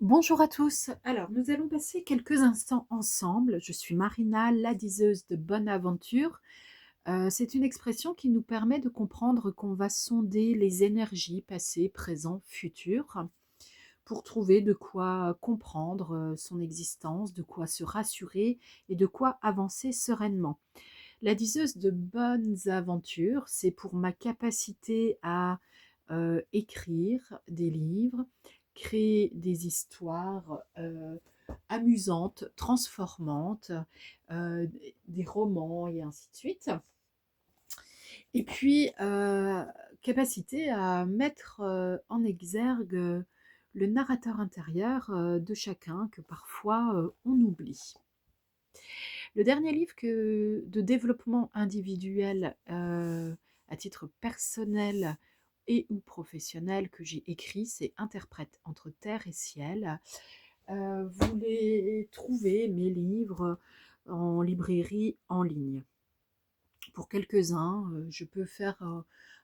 Bonjour à tous. Alors, nous allons passer quelques instants ensemble. Je suis Marina, la diseuse de bonne aventure. C'est une expression qui nous permet de comprendre qu'on va sonder les énergies passées, présent, futur, pour trouver de quoi comprendre son existence, de quoi se rassurer et de quoi avancer sereinement. La diseuse de bonnes aventures, c'est pour ma capacité à écrire des livres, créer des histoires amusantes, transformantes, euh, des romans et ainsi de suite. Et puis, capacité à mettre en exergue le narrateur intérieur de chacun que parfois on oublie. Le dernier livre de développement individuel à titre personnel et ou professionnel que j'ai écrit, c'est Interprète entre terre et ciel. Vous les trouvez, mes livres, en librairie en ligne. Pour quelques-uns, je peux faire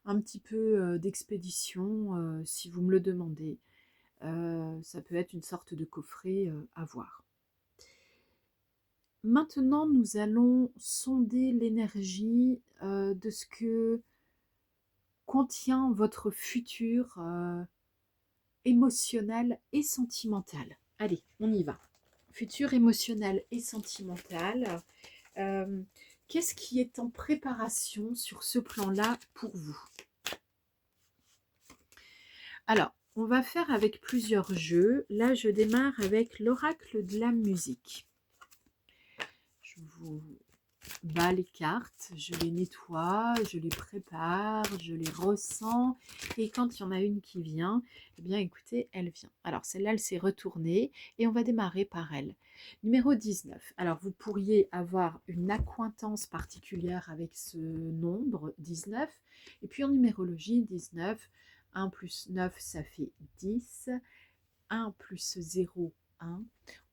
un petit peu d'expédition si vous me le demandez. Ça peut être une sorte de coffret à voir. Maintenant, nous allons sonder l'énergie de ce que contient votre futur émotionnel et sentimental. Allez, on y va. Futur émotionnel et sentimental. Euh, Qu'est-ce qui est en préparation sur ce plan-là pour vous? Alors, on va faire avec plusieurs jeux. Là, je démarre avec l'oracle de la musique. Je vous bas les cartes, je les nettoie, je les prépare, je les ressens. Et quand il y en a une qui vient, eh bien écoutez, elle vient. Alors celle-là, elle s'est retournée et on va démarrer par elle. Numéro 19. Alors vous pourriez avoir une accointance particulière avec ce nombre 19. Et puis en numérologie, 19, 1 plus 9, ça fait 10. 1 plus 0, 1.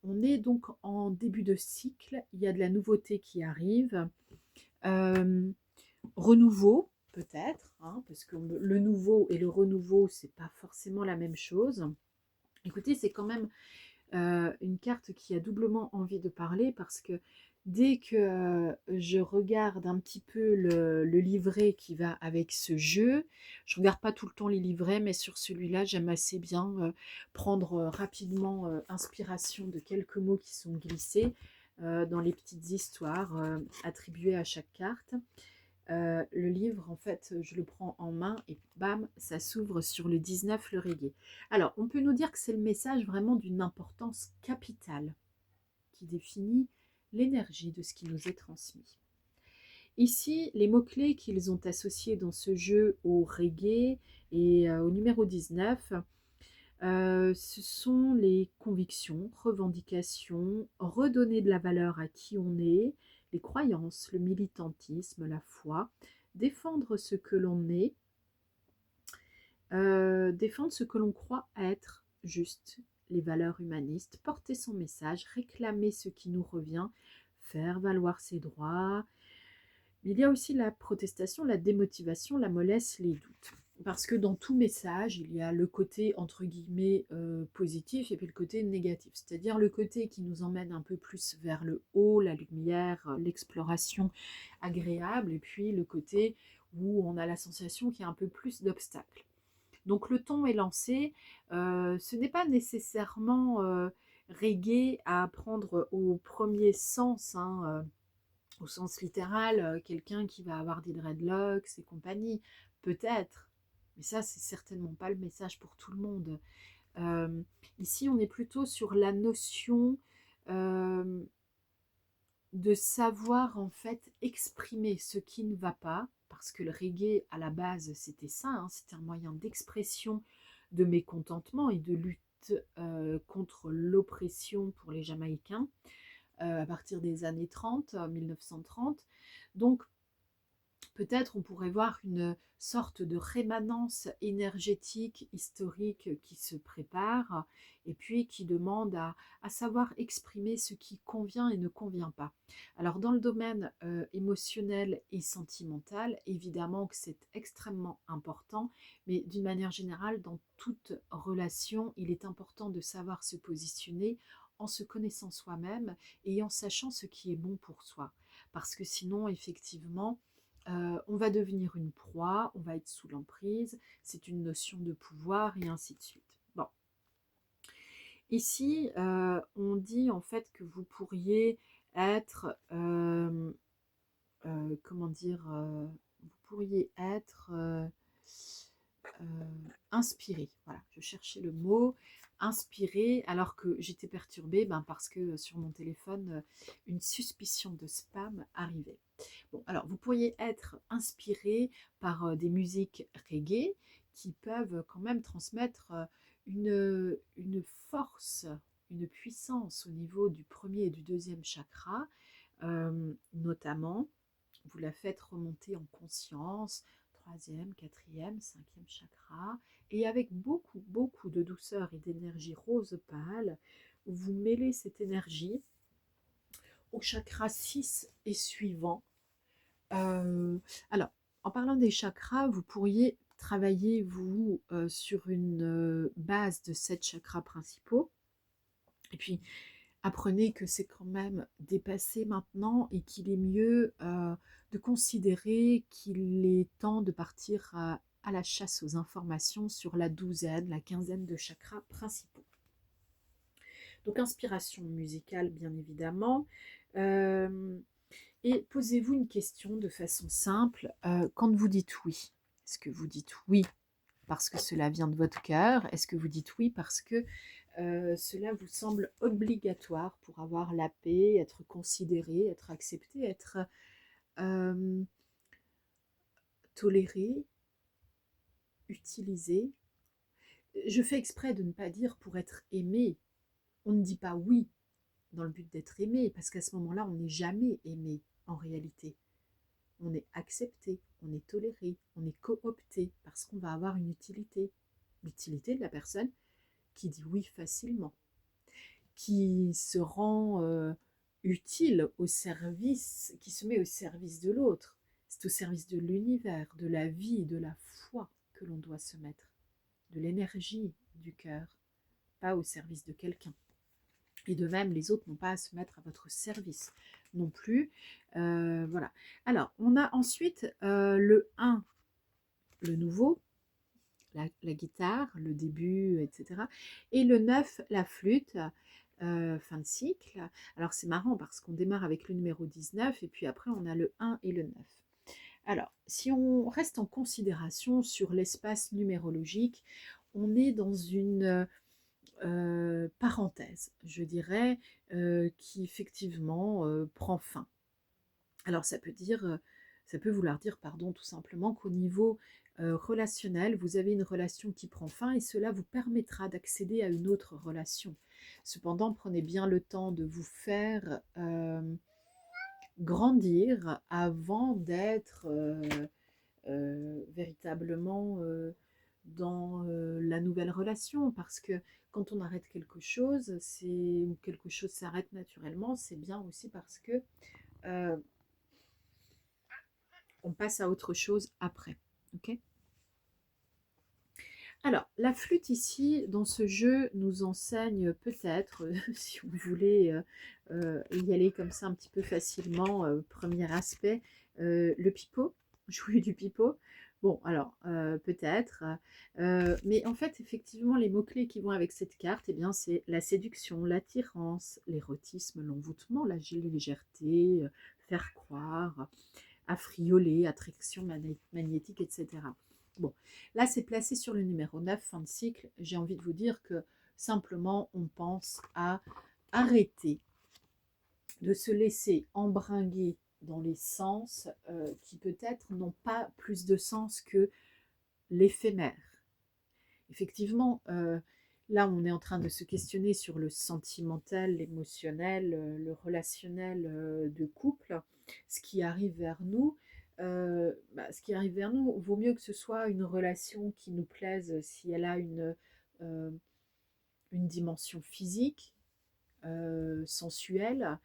On est donc en début de cycle, il y a de la nouveauté qui arrive. Euh, Renouveau, peut-être, hein, parce que le nouveau et le renouveau, c'est pas forcément la même chose. Écoutez, c'est quand même une carte qui a doublement envie de parler parce que dès que je regarde un petit peu le livret qui va avec ce jeu, je regarde pas tout le temps les livrets, mais sur celui-là, j'aime assez bien prendre rapidement inspiration de quelques mots qui sont glissés dans les petites histoires attribuées à chaque carte. Le livre, en fait, je le prends en main et bam, ça s'ouvre sur le 19, le reggae. Alors, on peut nous dire que c'est le message vraiment d'une importance capitale qui définit l'énergie de ce qui nous est transmis. Ici, les mots-clés qu'ils ont associés dans ce jeu au reggae et au numéro 19, ce sont les convictions, revendications, redonner de la valeur à qui on est, les croyances, le militantisme, la foi, défendre ce que l'on est, défendre ce que l'on croit être juste, les valeurs humanistes, porter son message, réclamer ce qui nous revient, faire valoir ses droits. Il y a aussi la protestation, la démotivation, la mollesse, les doutes. Parce que dans tout message, il y a le côté entre guillemets positif et puis le côté négatif. C'est-à-dire le côté qui nous emmène un peu plus vers le haut, la lumière, l'exploration agréable, et puis le côté où on a la sensation qu'il y a un peu plus d'obstacles. Donc le ton est lancé. Ce n'est pas nécessairement reggae à prendre au premier sens, hein, au sens littéral, quelqu'un qui va avoir des dreadlocks et compagnie, peut-être. Mais ça, c'est certainement pas le message pour tout le monde. Euh, Ici, on est plutôt sur la notion euh, de savoir en fait exprimer ce qui ne va pas, parce que le reggae à la base c'était ça, hein, c'était un moyen d'expression de mécontentement et de lutte contre l'oppression pour les Jamaïcains à partir des années 30, 1930. Donc Peut-être on pourrait voir une sorte de rémanence énergétique historique qui se prépare et puis qui demande à savoir exprimer ce qui convient et ne convient pas. Alors dans le domaine émotionnel et sentimental, évidemment que c'est extrêmement important, mais d'une manière générale, dans toute relation, il est important de savoir se positionner en se connaissant soi-même et en sachant ce qui est bon pour soi. Parce que sinon, effectivement, on va devenir une proie, on va être sous l'emprise, c'est une notion de pouvoir et ainsi de suite. Bon, ici, on dit en fait que vous pourriez être, comment dire, vous pourriez être inspiré. Voilà, je cherchais le mot inspiré alors que j'étais perturbée parce que sur mon téléphone, une suspicion de spam arrivait. Bon, alors vous pourriez être inspiré par des musiques reggae qui peuvent quand même transmettre une force, une puissance au niveau du premier et du deuxième chakra, notamment. Vous la faites remonter en conscience, troisième, quatrième, cinquième chakra, et avec beaucoup, beaucoup de douceur et d'énergie rose pâle, vous mêlez cette énergie au chakra 6 et suivant. Alors, en parlant des chakras, vous pourriez travailler, vous, sur une base de 7 chakras principaux. Et puis, apprenez que c'est quand même dépassé maintenant et qu'il est mieux de considérer qu'il est temps de partir à la chasse aux informations sur la douzaine, la quinzaine de chakras principaux. Donc, inspiration musicale, bien évidemment. Et posez-vous une question de façon simple. Quand vous dites oui, est-ce que vous dites oui parce que cela vient de votre cœur? Est-ce que vous dites oui parce que cela vous semble obligatoire pour avoir la paix, être considéré, être accepté, être euh, toléré, utilisé? Je fais exprès de ne pas dire pour être aimé. On ne dit pas oui dans le but d'être aimé, parce qu'à ce moment-là, on n'est jamais aimé en réalité. On est accepté, on est toléré, on est coopté, parce qu'on va avoir une utilité. L'utilité de la personne qui dit oui facilement, qui se rend utile au service, qui se met au service de l'autre. C'est au service de l'univers, de la vie, de la foi que l'on doit se mettre, de l'énergie du cœur, pas au service de quelqu'un. Et de même, les autres n'ont pas à se mettre à votre service non plus. Voilà. Alors, on a ensuite le 1, le nouveau, la guitare, le début, etc. Et le 9, la flûte, fin de cycle. Alors, c'est marrant parce qu'on démarre avec le numéro 19 et puis après, on a le 1 et le 9. Alors, si on reste en considération sur l'espace numérologique, on est dans une parenthèse, je dirais, qui effectivement prend fin. Alors ça peut vouloir dire, pardon, tout simplement qu'au niveau relationnel, vous avez une relation qui prend fin et cela vous permettra d'accéder à une autre relation. Cependant, prenez bien le temps de vous faire grandir avant d'être véritablement dans la nouvelle relation, parce que quand on arrête quelque chose, ou quelque chose s'arrête naturellement, c'est bien aussi parce que euh, on passe à autre chose après. Ok. Alors, la flûte ici, dans ce jeu, nous enseigne peut-être, si on voulait y aller comme ça un petit peu facilement, premier aspect, le pipeau, jouer du pipeau. Bon, alors, peut-être, mais en fait, effectivement, les mots-clés qui vont avec cette carte, eh bien, c'est la séduction, l'attirance, l'érotisme, l'envoûtement, la légèreté, faire croire, affrioler, attraction magnétique, etc. Bon, là, c'est placé sur le numéro 9, fin de cycle. J'ai envie de vous dire que simplement, on pense à arrêter de se laisser embringuer dans les sens qui peut-être n'ont pas plus de sens que l'éphémère. Effectivement, là, on est en train de se questionner sur le sentimental, l'émotionnel, le relationnel de couple, ce qui arrive vers nous. ce qui arrive vers nous, vaut mieux que ce soit une relation qui nous plaise si elle a euh, une dimension physique, sensuelle.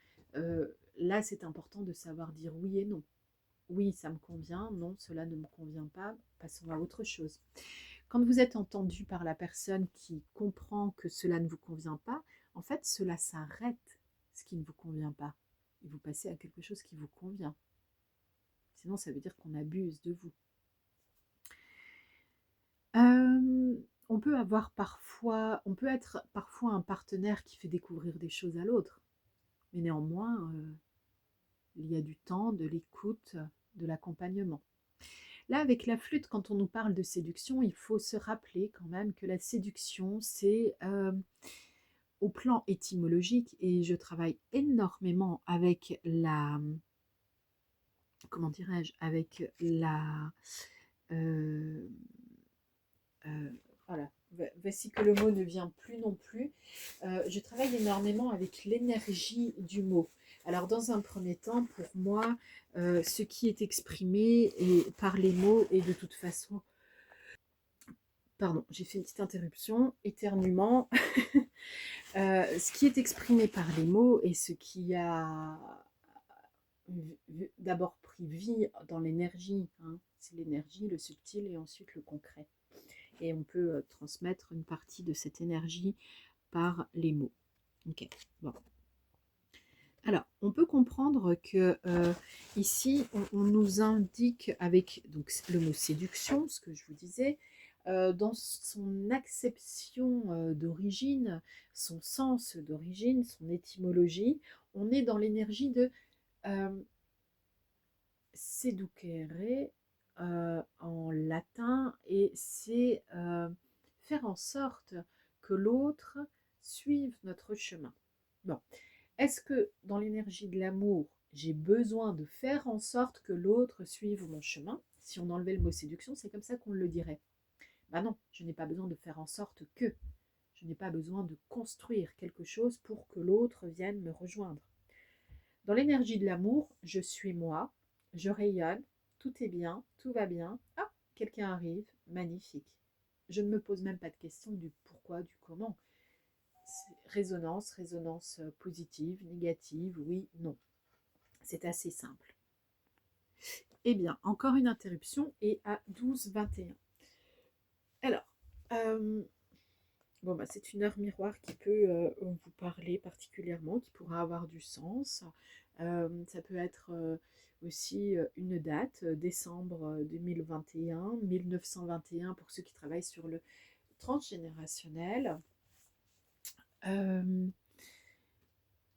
Là, c'est important de savoir dire oui et non. Oui, ça me convient, non, cela ne me convient pas, passons à autre chose. Quand vous êtes entendu par la personne qui comprend que cela ne vous convient pas, en fait, cela s'arrête, ce qui ne vous convient pas. Et vous passez à quelque chose qui vous convient. Sinon, ça veut dire qu'on abuse de vous. On peut être parfois un partenaire qui fait découvrir des choses à l'autre. Mais néanmoins, il y a du temps, de l'écoute, de l'accompagnement. Là, avec la flûte, quand on nous parle de séduction, il faut se rappeler quand même que la séduction, c'est au plan étymologique, et je travaille énormément avec comment dirais-je, avec euh, voilà, voici que le mot ne vient plus non plus. Je travaille énormément avec l'énergie du mot. Alors, dans un premier temps, pour moi, ce qui est exprimé par les mots est de toute façon... Pardon, j'ai fait une petite interruption, éternuement. Ce qui est exprimé par les mots et ce qui a d'abord pris vie dans l'énergie, hein. C'est l'énergie, le subtil et ensuite le concret. Et on peut transmettre une partie de cette énergie par les mots. Ok, bon. Alors, on peut comprendre que ici, on nous indique avec donc, le mot séduction, ce que je vous disais, dans son acception d'origine, son sens d'origine, son étymologie, on est dans l'énergie de seducere en latin, et c'est faire en sorte que l'autre suive notre chemin. Bon, est-ce que dans l'énergie de l'amour, j'ai besoin de faire en sorte que l'autre suive mon chemin? Si on enlevait le mot séduction, c'est comme ça qu'on le dirait. Ben non, je n'ai pas besoin de faire en sorte que. Je n'ai pas besoin de construire quelque chose pour que l'autre vienne me rejoindre. Dans l'énergie de l'amour, je suis moi, je rayonne, tout est bien, tout va bien. Ah, quelqu'un arrive, magnifique. Je ne me pose même pas de question du pourquoi, du comment. Résonance positive, négative, oui, non. C'est assez simple. Eh bien, encore une interruption et à 12h21. Alors, bon, c'est une heure miroir qui peut vous parler particulièrement, qui pourra avoir du sens. Ça peut être aussi une date, décembre 2021, 1921 pour ceux qui travaillent sur le transgénérationnel.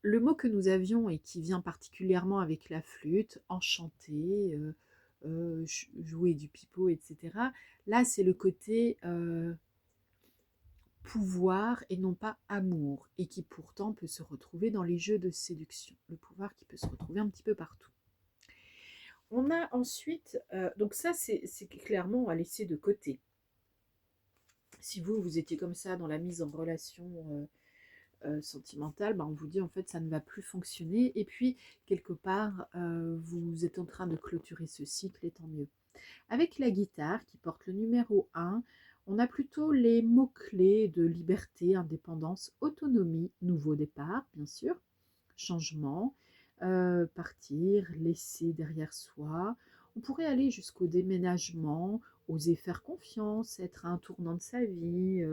Le mot que nous avions et qui vient particulièrement avec la flûte, enchanter, jouer du pipeau, etc. Là, c'est le côté pouvoir et non pas amour, et qui pourtant peut se retrouver dans les jeux de séduction. Le pouvoir qui peut se retrouver un petit peu partout. On a ensuite, donc ça c'est clairement à laisser de côté. Si vous étiez comme ça dans la mise en relation sentimentale, on vous dit en fait ça ne va plus fonctionner, et puis quelque part vous êtes en train de clôturer ce cycle, et tant mieux. Avec la guitare qui porte le numéro 1, on a plutôt les mots-clés de liberté, indépendance, autonomie, nouveau départ, bien sûr, changement, partir, laisser derrière soi. On pourrait aller jusqu'au déménagement, oser faire confiance, être à un tournant de sa vie,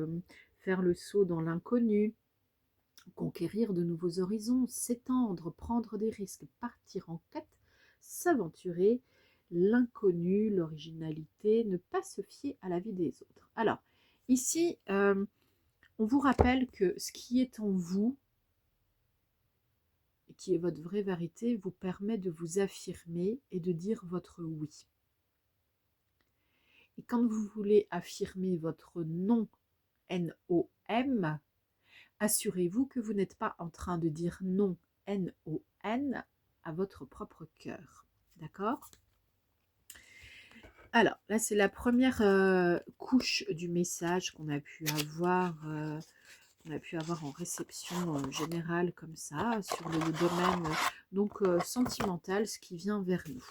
faire le saut dans l'inconnu, conquérir de nouveaux horizons, s'étendre, prendre des risques, partir en quête, s'aventurer, l'inconnu, l'originalité, ne pas se fier à la vie des autres. Alors, ici, on vous rappelle que ce qui est en vous, et qui est votre vraie vérité, vous permet de vous affirmer et de dire votre oui. Et quand vous voulez affirmer votre non, N-O-M, assurez-vous que vous n'êtes pas en train de dire non, N-O-N, à votre propre cœur. D'accord ? Alors, là, c'est la première couche du message qu'on a pu avoir en réception générale comme ça, sur le domaine donc sentimental, ce qui vient vers nous.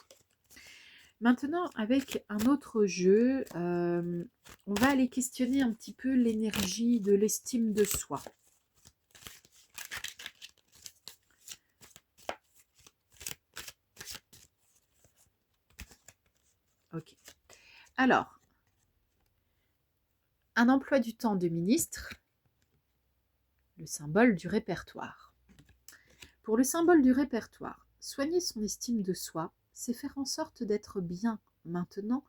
Maintenant, avec un autre jeu, on va aller questionner un petit peu l'énergie de l'estime de soi. Ok. Alors, un emploi du temps de ministre, le symbole du répertoire. Pour le symbole du répertoire, soigner son estime de soi, c'est faire en sorte d'être bien maintenant,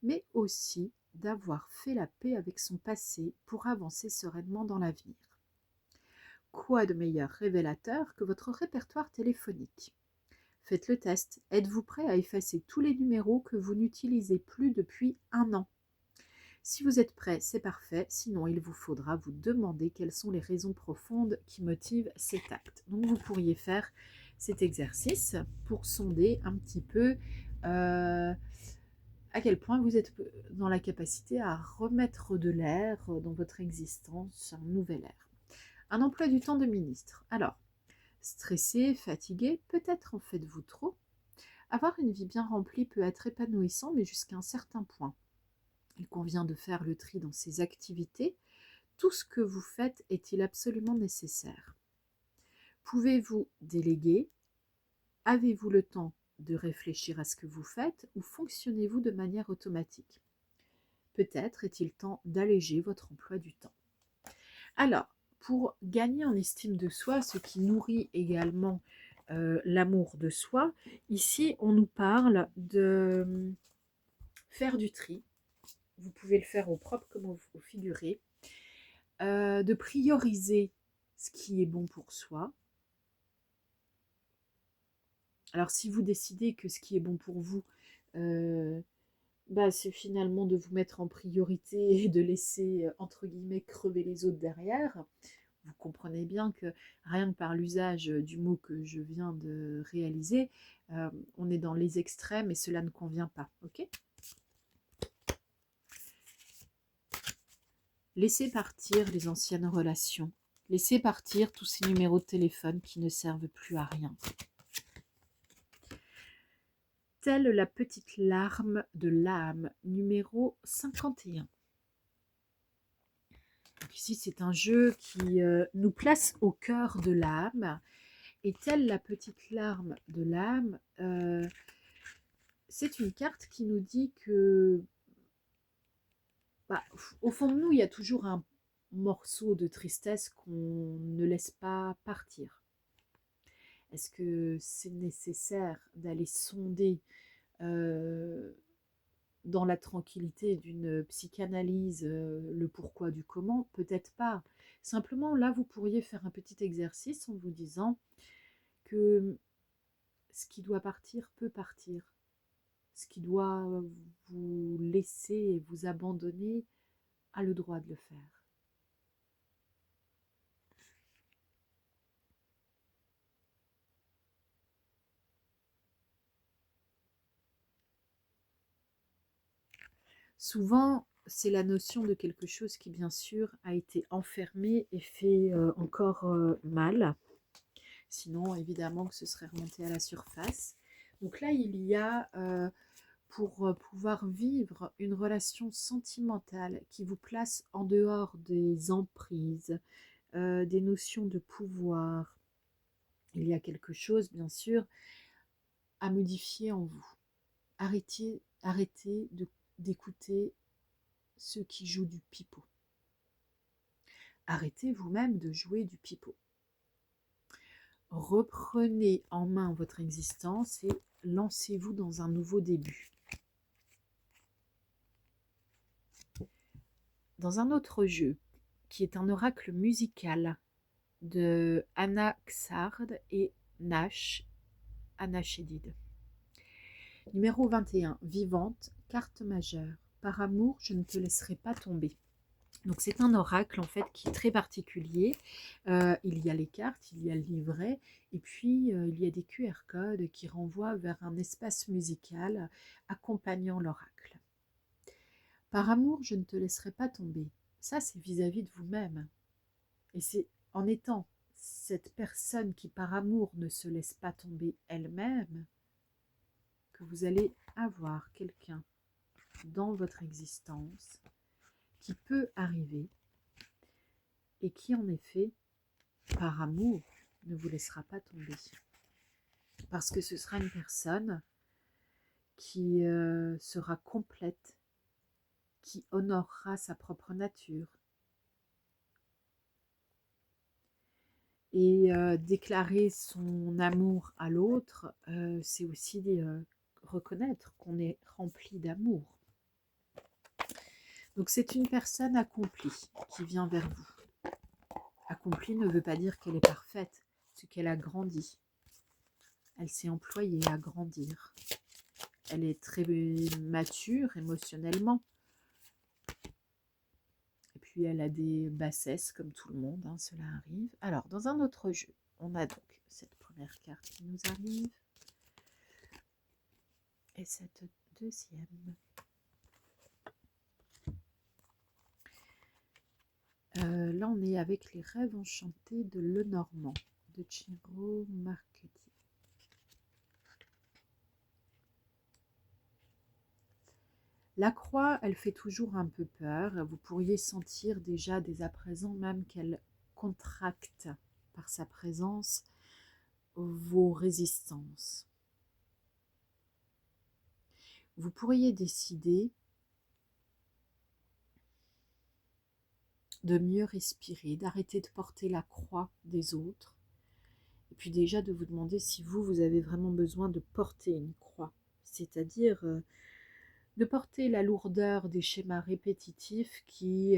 mais aussi d'avoir fait la paix avec son passé pour avancer sereinement dans l'avenir. Quoi de meilleur révélateur que votre répertoire téléphonique? Faites le test. Êtes-vous prêt à effacer tous les numéros que vous n'utilisez plus depuis un an? Si vous êtes prêt, c'est parfait. Sinon, il vous faudra vous demander quelles sont les raisons profondes qui motivent cet acte. Donc, vous pourriez faire cet exercice pour sonder un petit peu à quel point vous êtes dans la capacité à remettre de l'air dans votre existence, un nouvel air. Un emploi du temps de ministre. Alors, stressé, fatigué, peut-être en faites-vous trop. Avoir une vie bien remplie peut être épanouissant, mais jusqu'à un certain point. Il convient de faire le tri dans ses activités. Tout ce que vous faites est-il absolument nécessaire? Pouvez-vous déléguer? Avez-vous le temps de réfléchir à ce que vous faites ou fonctionnez-vous de manière automatique? Peut-être est-il temps d'alléger votre emploi du temps. Alors, pour gagner en estime de soi, ce qui nourrit également l'amour de soi, ici on nous parle de faire du tri. Vous pouvez le faire au propre comme au figuré. De prioriser ce qui est bon pour soi. Alors si vous décidez que ce qui est bon pour vous, c'est finalement de vous mettre en priorité et de laisser, entre guillemets, crever les autres derrière, vous comprenez bien que rien que par l'usage du mot que je viens de réaliser, on est dans les extrêmes et cela ne convient pas. Ok ? Laissez partir les anciennes relations. Laissez partir tous ces numéros de téléphone qui ne servent plus à rien. Telle la petite larme de l'âme, numéro 51. Donc ici, c'est un jeu qui nous place au cœur de l'âme. Et telle la petite larme de l'âme, c'est une carte qui nous dit que, au fond de nous, il y a toujours un morceau de tristesse qu'on ne laisse pas partir. Est-ce que c'est nécessaire d'aller sonder dans la tranquillité d'une psychanalyse le pourquoi du comment? Peut-être pas. Simplement, là, vous pourriez faire un petit exercice en vous disant que ce qui doit partir peut partir. Ce qui doit vous laisser et vous abandonner a le droit de le faire. Souvent, c'est la notion de quelque chose qui, bien sûr, a été enfermé et fait encore mal. Sinon, évidemment, que ce serait remonté à la surface. Donc là, il y a, pour pouvoir vivre une relation sentimentale qui vous place en dehors des emprises, des notions de pouvoir, il y a quelque chose, bien sûr, à modifier en vous. Arrêtez d'écouter ceux qui jouent du pipeau. Arrêtez vous-même de jouer du pipeau. Reprenez en main votre existence et lancez-vous dans un nouveau début. Dans un autre jeu, qui est un oracle musical de Anna Xard et Nash, Anna Chédid. Numéro 21, vivante, carte majeure. Par amour, je ne te laisserai pas tomber. Donc c'est un oracle en fait qui est très particulier. Il y a les cartes, il y a le livret, et puis il y a des QR codes qui renvoient vers un espace musical accompagnant l'oracle. Par amour, je ne te laisserai pas tomber. Ça, c'est vis-à-vis de vous-même. Et c'est en étant cette personne qui, par amour, ne se laisse pas tomber elle-même, que vous allez avoir quelqu'un dans votre existence qui peut arriver et qui en effet, par amour, ne vous laissera pas tomber. Parce que ce sera une personne qui sera complète, qui honorera sa propre nature. Et déclarer son amour à l'autre, c'est aussi reconnaître qu'on est rempli d'amour. Donc c'est une personne accomplie qui vient vers vous. Accomplie ne veut pas dire qu'elle est parfaite, c'est qu'elle a grandi. Elle s'est employée à grandir. Elle est très mature émotionnellement. Et puis elle a des bassesses comme tout le monde, hein, cela arrive. Alors dans un autre jeu, on a donc cette première carte qui nous arrive. Et cette deuxième. Là, on est avec les rêves enchantés de Lenormand, de Ciro Marchetti. La croix, elle fait toujours un peu peur. Vous pourriez sentir déjà dès à présent même qu'elle contracte par sa présence vos résistances. Vous pourriez décider de mieux respirer, d'arrêter de porter la croix des autres. Et puis déjà de vous demander si vous avez vraiment besoin de porter une croix. C'est-à-dire de porter la lourdeur des schémas répétitifs qui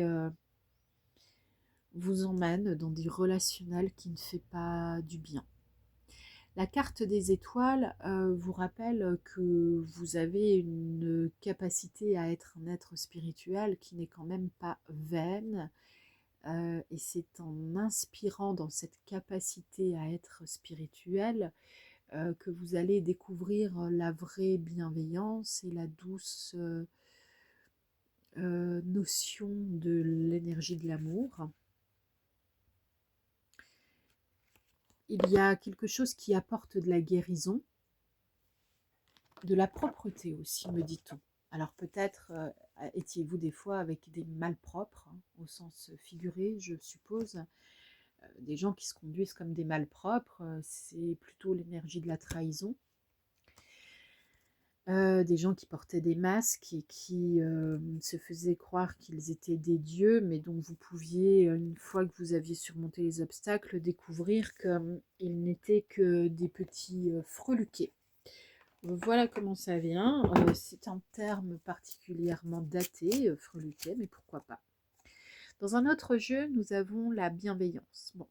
vous emmènent dans des relationnels qui ne fait pas du bien. La carte des étoiles vous rappelle que vous avez une capacité à être un être spirituel qui n'est quand même pas vaine. Et c'est en inspirant dans cette capacité à être spirituel que vous allez découvrir la vraie bienveillance et la douce notion de l'énergie de l'amour. Il y a quelque chose qui apporte de la guérison, de la propreté aussi, me dit-on. Alors peut-être étiez-vous des fois avec des malpropres, hein, au sens figuré, je suppose. Des gens qui se conduisent comme des malpropres, c'est plutôt l'énergie de la trahison. Des gens qui portaient des masques et qui se faisaient croire qu'ils étaient des dieux, mais dont vous pouviez, une fois que vous aviez surmonté les obstacles, découvrir qu'ils n'étaient que des petits freluquets. Voilà comment ça vient. C'est un terme particulièrement daté, freluquet, mais pourquoi pas. Dans un autre jeu, nous avons la bienveillance. Bon,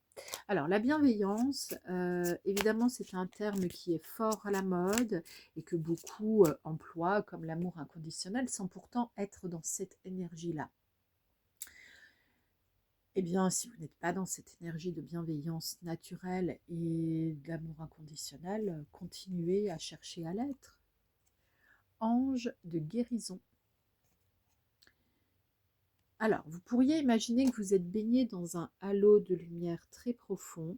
alors la bienveillance, évidemment, c'est un terme qui est fort à la mode et que beaucoup emploient comme l'amour inconditionnel sans pourtant être dans cette énergie-là. Eh bien, si vous n'êtes pas dans cette énergie de bienveillance naturelle et d'amour inconditionnel, continuez à chercher à l'être. Ange de guérison. Alors, vous pourriez imaginer que vous êtes baigné dans un halo de lumière très profond.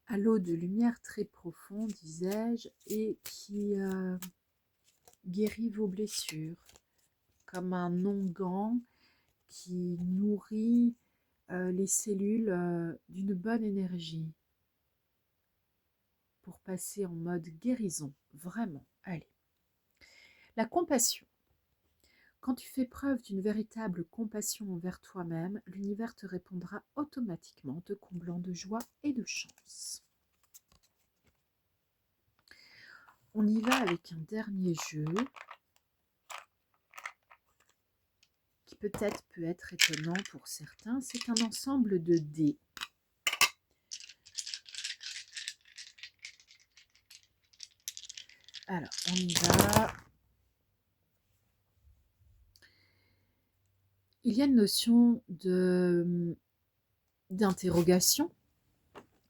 Halo de lumière très profond, disais-je, et qui guérit vos blessures, comme un onguent qui nourrit les cellules d'une bonne énergie pour passer en mode guérison, vraiment. Allez. La compassion. Quand tu fais preuve d'une véritable compassion envers toi-même, l'univers te répondra automatiquement, te comblant de joie et de chance. On y va avec un dernier jeu qui peut-être peut être étonnant pour certains. C'est un ensemble de dés. Alors, on y va. Il y a une notion d'interrogation,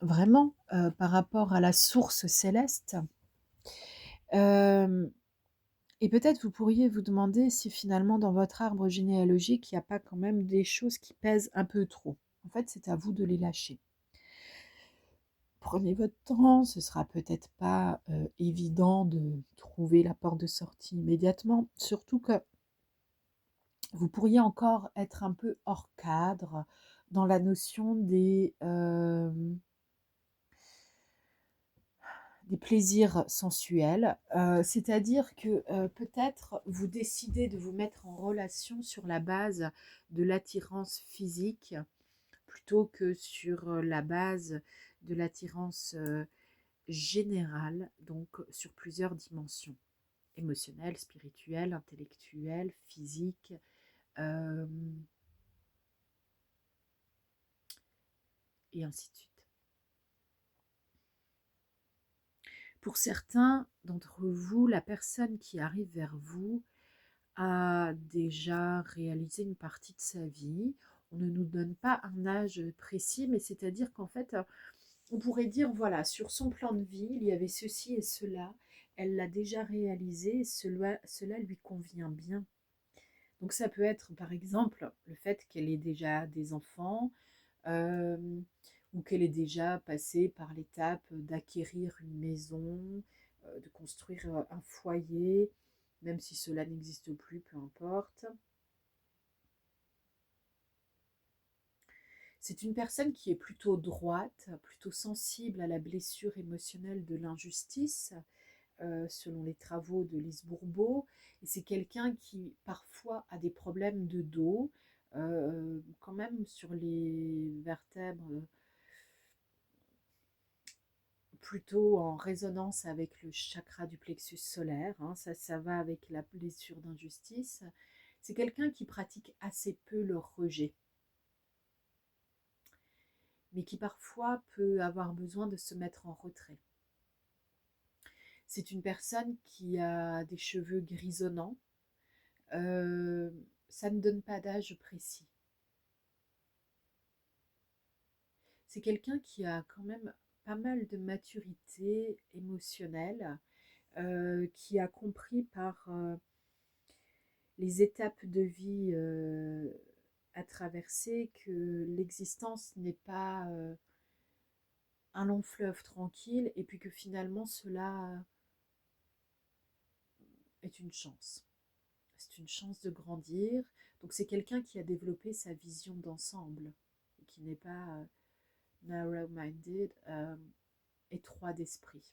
vraiment, par rapport à la source céleste. Et peut-être vous pourriez vous demander si finalement dans votre arbre généalogique, il n'y a pas quand même des choses qui pèsent un peu trop. En fait, c'est à vous de les lâcher. prenez votre temps, ce sera peut-être pas évident de trouver la porte de sortie immédiatement, surtout que vous pourriez encore être un peu hors cadre dans la notion des plaisirs sensuels, c'est-à-dire que peut-être vous décidez de vous mettre en relation sur la base de l'attirance physique plutôt que sur la base de l'attirance générale, donc sur plusieurs dimensions, émotionnelle, spirituelle, intellectuelle, physique, euh, et ainsi de suite. Pour certains d'entre vous, la personne qui arrive vers vous a déjà réalisé une partie de sa vie. On ne nous donne pas un âge précis, mais c'est-à-dire qu'en fait, on pourrait dire, voilà, sur son plan de vie, il y avait ceci et cela, elle l'a déjà réalisé, et cela lui convient bien. Donc ça peut être, par exemple, le fait qu'elle ait déjà des enfants, euh, ou qu'elle ait déjà passé par l'étape d'acquérir une maison, de construire un foyer, même si cela n'existe plus, peu importe. C'est une personne qui est plutôt droite, plutôt sensible à la blessure émotionnelle de l'injustice, selon les travaux de Lise Bourbeau. Et c'est quelqu'un qui parfois a des problèmes de dos, quand même sur les vertèbres plutôt en résonance avec le chakra du plexus solaire, hein, ça va avec la blessure d'injustice. C'est quelqu'un qui pratique assez peu le rejet, mais qui parfois peut avoir besoin de se mettre en retrait. C'est une personne qui a des cheveux grisonnants. Euh, Ça ne donne pas d'âge précis. C'est quelqu'un qui a quand même pas mal de maturité émotionnelle, qui a compris par les étapes de vie à traverser que l'existence n'est pas un long fleuve tranquille et puis que finalement cela est une chance. C'est une chance de grandir. Donc c'est quelqu'un qui a développé sa vision d'ensemble et qui n'est pas narrow-minded, étroit d'esprit.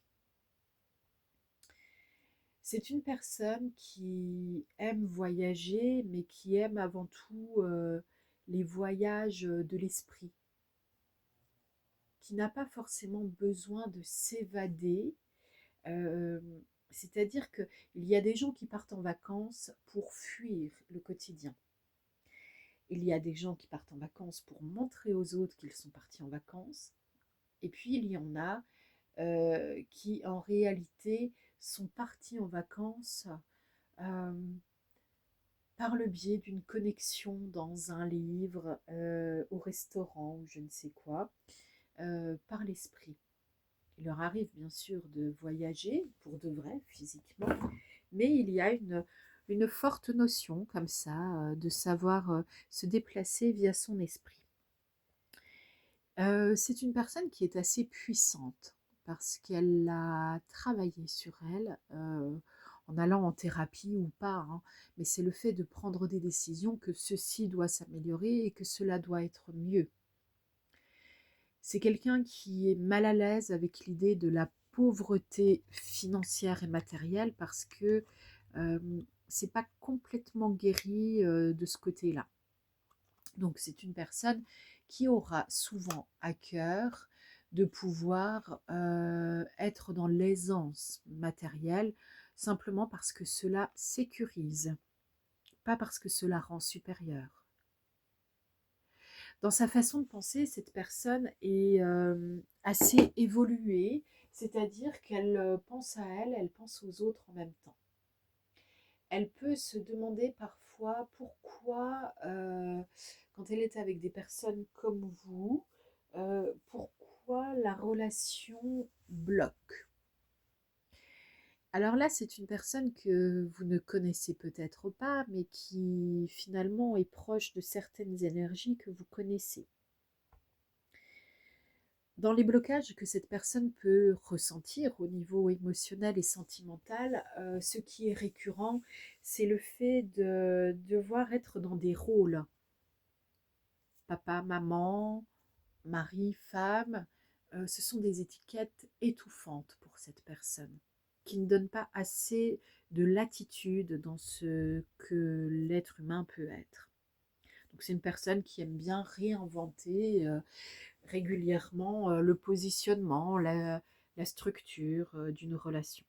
C'est une personne qui aime voyager, mais qui aime avant tout les voyages de l'esprit, qui n'a pas forcément besoin de s'évader. Euh, C'est-à-dire qu'il y a des gens qui partent en vacances pour fuir le quotidien. Il y a des gens qui partent en vacances pour montrer aux autres qu'ils sont partis en vacances. Et puis il y en a qui en réalité sont partis en vacances euh, par le biais d'une connexion dans un livre, au restaurant ou je ne sais quoi, par l'esprit. Il leur arrive bien sûr de voyager pour de vrai, physiquement, mais il y a une forte notion comme ça de savoir se déplacer via son esprit. C'est une personne qui est assez puissante parce qu'elle a travaillé sur elle en allant en thérapie ou pas, hein, mais c'est le fait de prendre des décisions que ceci doit s'améliorer et que cela doit être mieux. C'est quelqu'un qui est mal à l'aise avec l'idée de la pauvreté financière et matérielle parce que euh, c'est pas complètement guéri de ce côté-là. Donc c'est une personne qui aura souvent à cœur de pouvoir être dans l'aisance matérielle simplement parce que cela sécurise, pas parce que cela rend supérieur. Dans sa façon de penser, cette personne est assez évoluée, c'est-à-dire qu'elle pense à elle, elle pense aux autres en même temps. Elle peut se demander parfois pourquoi, quand elle est avec des personnes comme vous, pourquoi la relation bloque. Alors là, c'est une personne que vous ne connaissez peut-être pas, mais qui finalement est proche de certaines énergies que vous connaissez. Dans les blocages que cette personne peut ressentir au niveau émotionnel et sentimental, ce qui est récurrent, c'est le fait de devoir être dans des rôles. Papa, maman, mari, femme, ce sont des étiquettes étouffantes pour cette personne, qui ne donnent pas assez de latitude dans ce que l'être humain peut être. Donc c'est une personne qui aime bien réinventer régulièrement le positionnement, la structure d'une relation,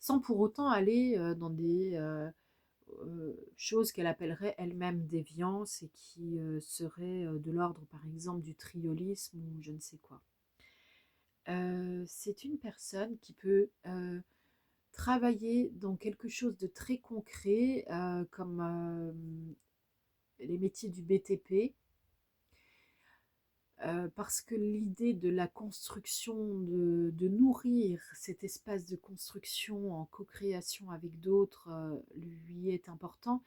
sans pour autant aller dans des choses qu'elle appellerait elle-même déviance et qui seraient de l'ordre par exemple du triolisme ou je ne sais quoi. C'est une personne qui peut travailler dans quelque chose de très concret comme les métiers du BTP, parce que l'idée de la construction, de nourrir cet espace de construction en co-création avec d'autres lui est important.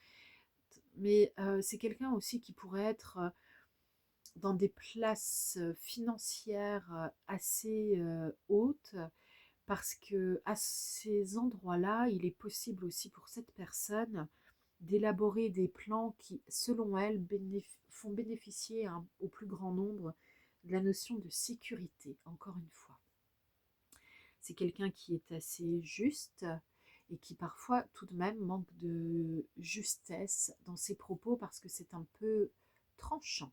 Mais c'est quelqu'un aussi qui pourrait être dans des places financières assez hautes, parce que à ces endroits-là, il est possible aussi pour cette personne d'élaborer des plans qui, selon elle, font bénéficier au plus grand nombre de la notion de sécurité, encore une fois. C'est quelqu'un qui est assez juste et qui parfois tout de même manque de justesse dans ses propos parce que c'est un peu tranchant.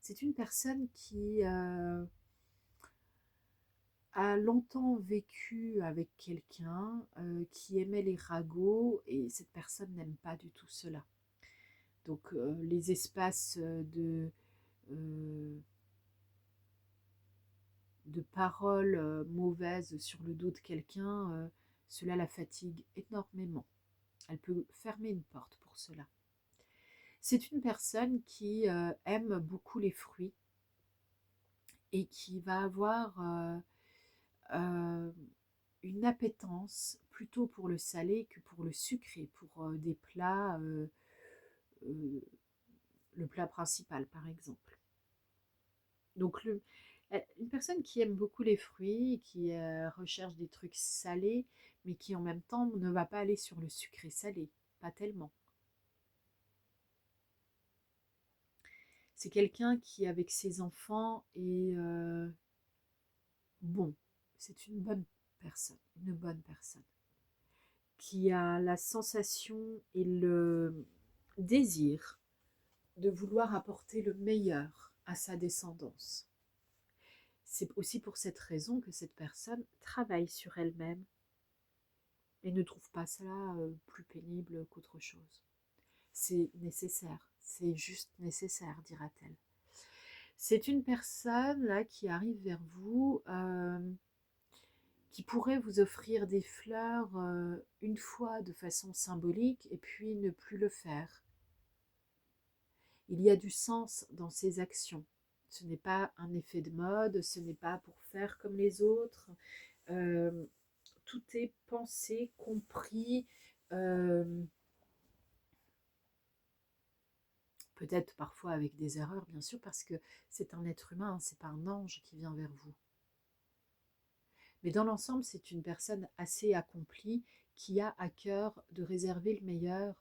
C'est une personne qui a longtemps vécu avec quelqu'un qui aimait les ragots et cette personne n'aime pas du tout cela. Donc les espaces euh, de paroles mauvaises sur le dos de quelqu'un, cela la fatigue énormément. Elle peut fermer une porte pour cela. C'est une personne qui aime beaucoup les fruits et qui va avoir euh, une appétence plutôt pour le salé que pour le sucré, pour des plats, euh, le plat principal par exemple. Donc une personne qui aime beaucoup les fruits, qui recherche des trucs salés, mais qui en même temps ne va pas aller sur le sucré salé, pas tellement. C'est quelqu'un qui, avec ses enfants, est bon. C'est une bonne personne, qui a la sensation et le désir de vouloir apporter le meilleur à sa descendance. C'est aussi pour cette raison que cette personne travaille sur elle-même et ne trouve pas cela plus pénible qu'autre chose. C'est nécessaire, c'est juste nécessaire, dira-t-elle. C'est une personne là qui arrive vers vous, qui pourrait vous offrir des fleurs une fois de façon symbolique et puis ne plus le faire. Il y a du sens dans ses actions. Ce n'est pas un effet de mode, ce n'est pas pour faire comme les autres. Euh, Tout est pensé, compris, euh, peut-être parfois avec des erreurs, bien sûr, parce que c'est un être humain, hein, c'est pas un ange qui vient vers vous. Mais dans l'ensemble, c'est une personne assez accomplie qui a à cœur de réserver le meilleur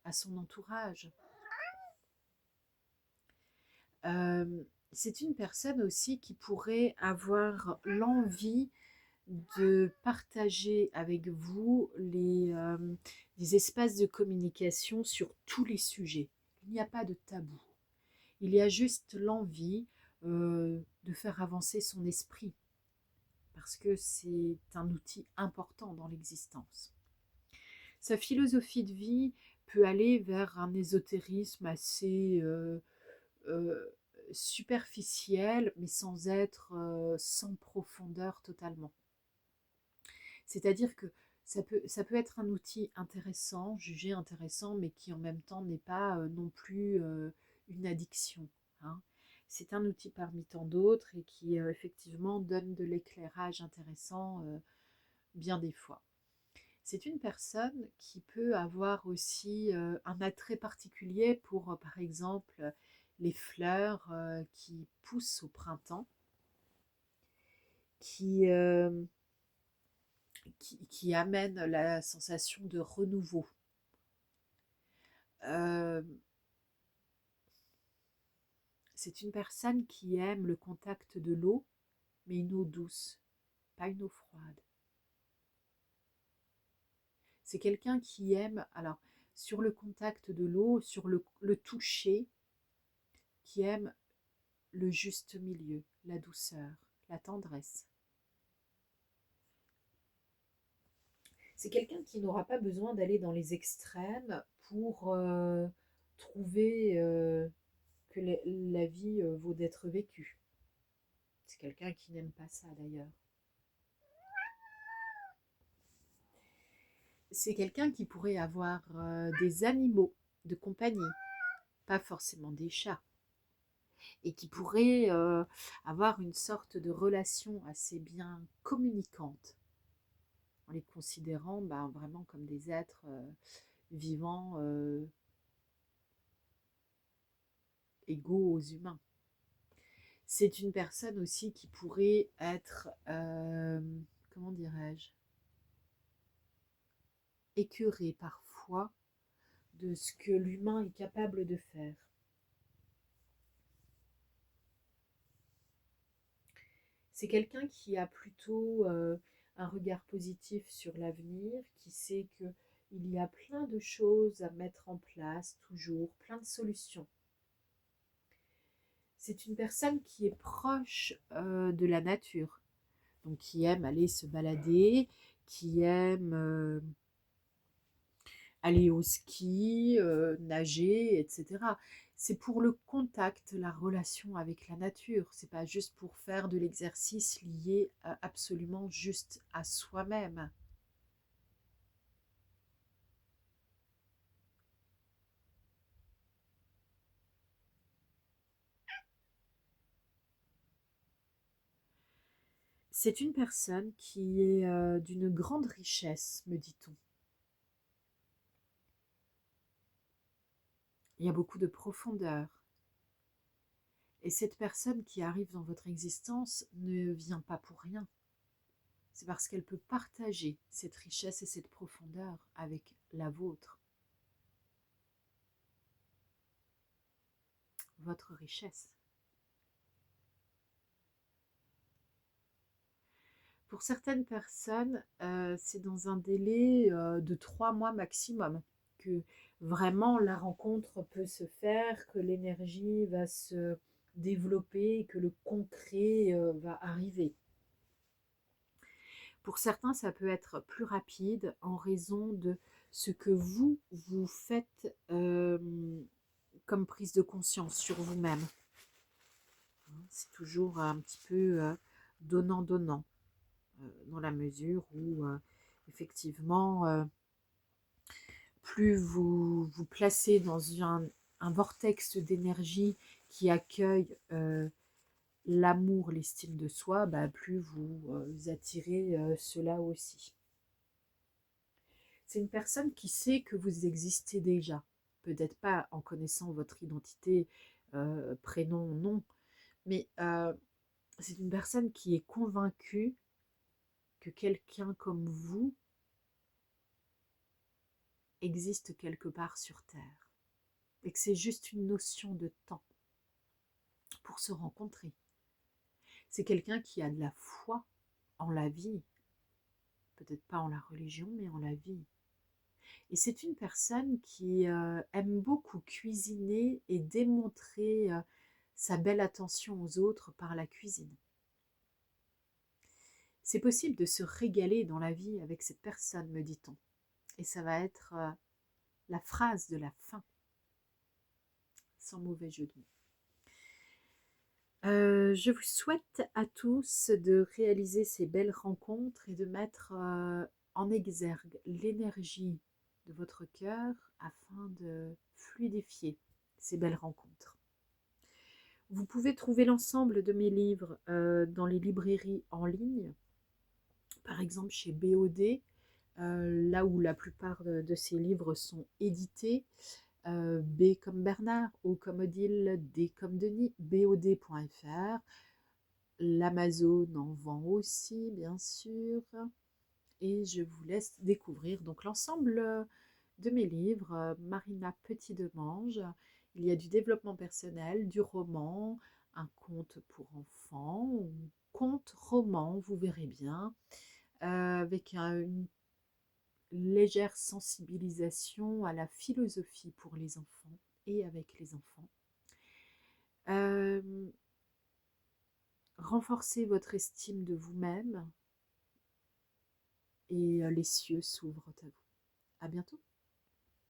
à son entourage. Euh, c'est une personne aussi qui pourrait avoir l'envie de partager avec vous des espaces de communication sur tous les sujets. Il n'y a pas de tabou. Il y a juste l'envie de faire avancer son esprit, parce que c'est un outil important dans l'existence. Sa philosophie de vie peut aller vers un ésotérisme assez euh, superficiel, mais sans être sans profondeur totalement. C'est-à-dire que ça peut être un outil intéressant, jugé intéressant, mais qui en même temps n'est pas non plus une addiction. Hein. C'est un outil parmi tant d'autres et qui effectivement donne de l'éclairage intéressant bien des fois. C'est une personne qui peut avoir aussi un attrait particulier pour, par exemple, les fleurs qui poussent au printemps, qui, qui amènent la sensation de renouveau. Euh, c'est une personne qui aime le contact de l'eau, mais une eau douce, pas une eau froide. C'est quelqu'un qui aime, alors, sur le contact de l'eau, sur le toucher, qui aime le juste milieu, la douceur, la tendresse. C'est quelqu'un qui n'aura pas besoin d'aller dans les extrêmes pour trouver que la vie vaut d'être vécue. C'est quelqu'un qui n'aime pas ça d'ailleurs. C'est quelqu'un qui pourrait avoir des animaux de compagnie, pas forcément des chats, et qui pourrait avoir une sorte de relation assez bien communicante, en les considérant vraiment comme des êtres vivants égaux aux humains. C'est une personne aussi qui pourrait être, comment dirais-je, écœurée parfois de ce que l'humain est capable de faire. C'est quelqu'un qui a plutôt un regard positif sur l'avenir, qui sait qu'il y a plein de choses à mettre en place, toujours, plein de solutions. C'est une personne qui est proche de la nature, donc qui aime aller se balader, qui aime aller au ski, nager, etc. C'est pour le contact, la relation avec la nature. C'est pas juste pour faire de l'exercice lié absolument juste à soi-même. C'est une personne qui est d'une grande richesse, me dit-on. Il y a beaucoup de profondeur. Et cette personne qui arrive dans votre existence ne vient pas pour rien. C'est parce qu'elle peut partager cette richesse et cette profondeur avec la vôtre. Votre richesse. Pour certaines personnes, c'est dans un délai de 3 mois maximum que vraiment la rencontre peut se faire, que l'énergie va se développer, que le concret va arriver. Pour certains, ça peut être plus rapide en raison de ce que vous faites comme prise de conscience sur vous-même. C'est toujours un petit peu donnant-donnant, dans la mesure où, effectivement, plus vous vous placez dans un vortex d'énergie qui accueille l'amour, l'estime de soi, plus vous attirez cela aussi. C'est une personne qui sait que vous existez déjà. Peut-être pas en connaissant votre identité, prénom, nom, mais c'est une personne qui est convaincue que quelqu'un comme vous existe quelque part sur Terre et que c'est juste une notion de temps pour se rencontrer. C'est quelqu'un qui a de la foi en la vie, peut-être pas en la religion, mais en la vie. Et c'est une personne qui aime beaucoup cuisiner et démontrer sa belle attention aux autres par la cuisine. C'est possible de se régaler dans la vie avec cette personne, me dit-on. Et ça va être la phrase de la fin, sans mauvais jeu de mots. Je vous souhaite à tous de réaliser ces belles rencontres et de mettre en exergue l'énergie de votre cœur afin de fluidifier ces belles rencontres. Vous pouvez trouver l'ensemble de mes livres dans les librairies en ligne, par exemple chez BOD, là où la plupart de ces livres sont édités. B comme Bernard, O comme Odile, D comme Denis, bod.fr. L'Amazon en vend aussi, bien sûr. Et je vous laisse découvrir donc l'ensemble de mes livres. Marina Petit-Demange. Il y a du développement personnel, du roman, un conte pour enfants, ou conte roman, vous verrez bien, avec une légère sensibilisation à la philosophie pour les enfants et avec les enfants. Euh, Renforcez votre estime de vous-même et les cieux s'ouvrent à vous. À bientôt.